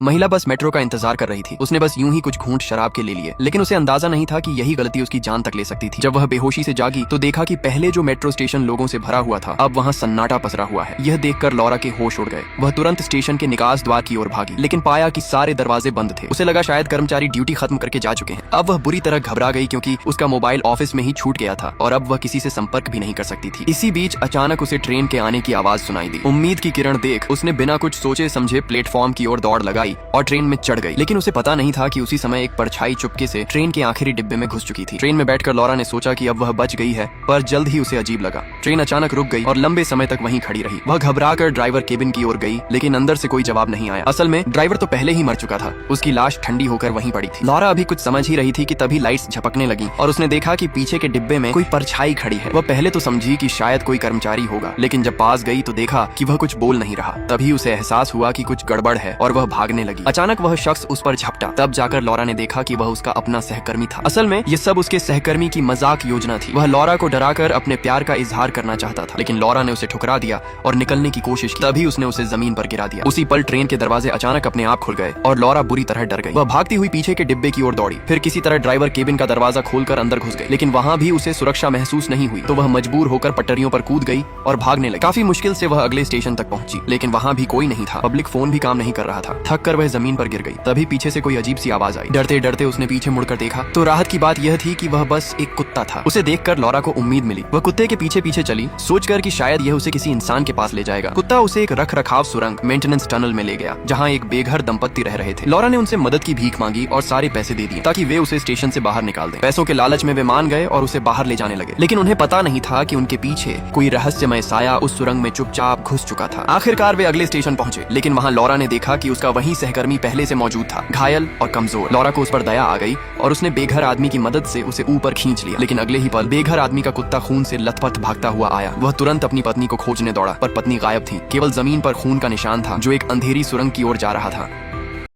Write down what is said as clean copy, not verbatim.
महिला बस मेट्रो का इंतजार कर रही थी। उसने बस यूं ही कुछ घूंट शराब के ले लिए, लेकिन उसे अंदाजा नहीं था कि यही गलती उसकी जान तक ले सकती थी। जब वह बेहोशी से जागी तो देखा कि पहले जो मेट्रो स्टेशन लोगों से भरा हुआ था, अब वहाँ सन्नाटा पसरा हुआ है। यह देखकर लॉरा के होश उड़ गए। वह तुरंत स्टेशन के निकास द्वार की ओर भागी, लेकिन पाया कि सारे दरवाजे बंद थे। उसे लगा शायद कर्मचारी ड्यूटी खत्म करके जा चुके हैं। अब वह बुरी तरह घबरा गई, क्योंकि उसका मोबाइल ऑफिस में ही छूट गया था और अब वह किसी से संपर्क भी नहीं कर सकती थी। इसी बीच अचानक उसे ट्रेन के आने की आवाज सुनाई दी। उम्मीद की किरण देख उसने बिना कुछ सोचे समझे प्लेटफॉर्म की ओर दौड़ लगाई और ट्रेन में चढ़ गई। लेकिन उसे पता नहीं था कि उसी समय एक परछाई चुपके से ट्रेन के आखिरी डिब्बे में घुस चुकी थी। ट्रेन में बैठकर लॉरा ने सोचा कि अब वह बच गई है, पर जल्द ही उसे अजीब लगा। ट्रेन अचानक रुक गई और लंबे समय तक वहीं खड़ी रही। वह घबराकर ड्राइवर केबिन की ओर गई, लेकिन अंदर से कोई जवाब नहीं आया। असल में ड्राइवर तो पहले ही मर चुका था। उसकी लाश ठंडी होकर वहीं पड़ी थी। लॉरा अभी कुछ समझ ही रही थी कि तभी लाइट्स झपकने लगी और उसने देखा कि पीछे के डिब्बे में कोई परछाई खड़ी है। वह पहले तो समझी कि शायद कोई कर्मचारी होगा, लेकिन जब पास गई तो देखा कि वह कुछ बोल नहीं रहा। तभी उसे एहसास हुआ कि कुछ गड़बड़ है और वह भागने लगी। अचानक वह शख्स उस पर झपटा। तब जाकर लॉरा ने देखा कि वह उसका अपना सहकर्मी था। असल में ये सब उसके सहकर्मी की मजाक योजना थी। वह लॉरा को डराकर अपने प्यार का इजहार करना चाहता था, लेकिन लॉरा ने उसे ठुकरा दिया और निकलने की कोशिश की। तभी उसने उसे जमीन पर गिरा दिया। उसी पल ट्रेन के दरवाजे अचानक अपने आप खुल गए और लॉरा बुरी तरह डर गई। वह भागती हुई पीछे के डिब्बे की ओर दौड़ी। फिर किसी तरह ड्राइवर केबिन का दरवाजा खोलकर अंदर घुस गई, लेकिन वहाँ भी उसे सुरक्षा महसूस नहीं हुई। तो वह मजबूर होकर पटरियों पर कूद गई और भागने लगी। काफी मुश्किल से वह अगले स्टेशन तक पहुंची, लेकिन वहाँ भी कोई नहीं था। पब्लिक फोन भी काम नहीं कर रहा था। थक कर वह जमीन पर गिर गई। तभी पीछे से कोई अजीब सी आवाज आई। डरते डरते उसने पीछे मुड़कर देखा तो राहत की बात यह थी कि वह बस एक कुत्ता था। उसे देखकर लॉरा को उम्मीद मिली। वह कुत्ते के पीछे पीछे चली, सोचकर कि शायद यह उसे किसी इंसान के पास ले जाएगा। कुत्ता उसे एक रख रखाव सुरंग मेंटेनेंस टनल में ले गया, जहाँ एक बेघर दंपत्ति रह रहे थे। लॉरा ने उनसे मदद की भीख मांगी और सारे पैसे दे दिए ताकि वे उसे स्टेशन से बाहर निकाल दें। पैसों के लालच में वे मान गए और उसे बाहर ले जाने लगे, लेकिन उन्हें पता नहीं था कि उनके पीछे कोई रहस्यमय साया उस सुरंग में चुपचाप घुस चुका था। आखिरकार वे अगले स्टेशन पहुंचे, लेकिन वहाँ लॉरा ने देखा कि उसका वही सहकर्मी पहले से मौजूद था, घायल और कमजोर। लॉरा को उस पर दया आ गई और उसने बेघर आदमी की मदद से उसे ऊपर खींच लिया। लेकिन अगले ही पल बेघर आदमी का कुत्ता खून से लथपथ भागता हुआ आया। वह तुरंत अपनी पत्नी को खोजने दौड़ा, पर पत्नी गायब थी। केवल जमीन पर खून का निशान था जो एक अंधेरी सुरंग की ओर जा रहा था।